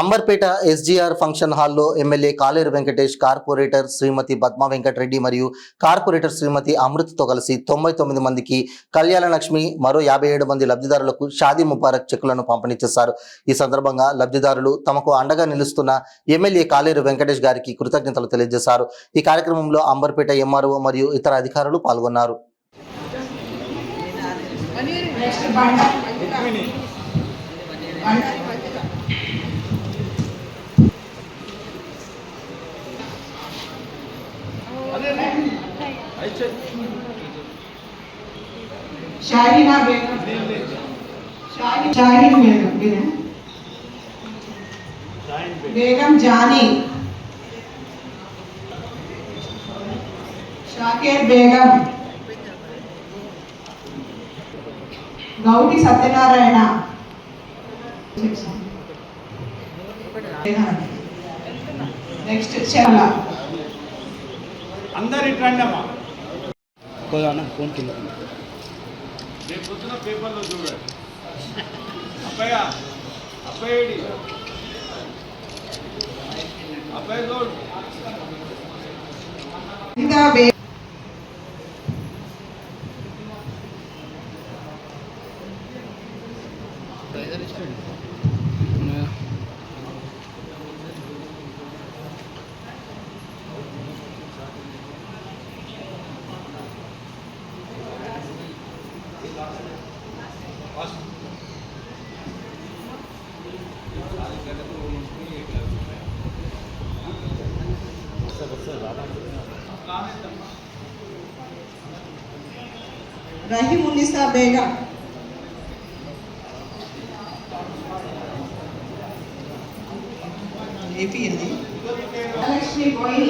Amberpet SGR function హాల్లో MLA కాలేరు Venkatesh, corporator శ్రీమతి పద్మా వెంకటరెడ్డి మరియు కార్పొరేటర్ శ్రీమతి అమృత్తో కలిసి 99 మందికి కళ్యాణ లక్ష్మి, మరో 57 మంది లబ్ధిదారులకు షాదీ ముబారక్ చెక్కులను పంపిణీ చేశారు. ఈ సందర్భంగా లబ్ధిదారులు తమకు అండగా నిలుస్తున్న ఎమ్మెల్యే కాలేరు వెంకటేష్ గారికి కృతజ్ఞతలు తెలియజేశారు. ఈ కార్యక్రమంలో అంబర్పేట ఎంఆర్ఓ మరియు ఇతర అధికారులు పాల్గొన్నారు. शाहीना बेगम, शाहीन बेगम, बेगम जानी, शाकिर बेगम, गौटी सत्यनारायण, नेक्स्ट चला अंदर इट्रंडमा कोना फोन కింద రేపు పొద్దున పేపర్లో చూడండి. అప్పయ్య అప్పయ్యడి అప్పయ్య చూడు ఇంకా रहीमुन्निसा बेगम, लक्ष्मी बोई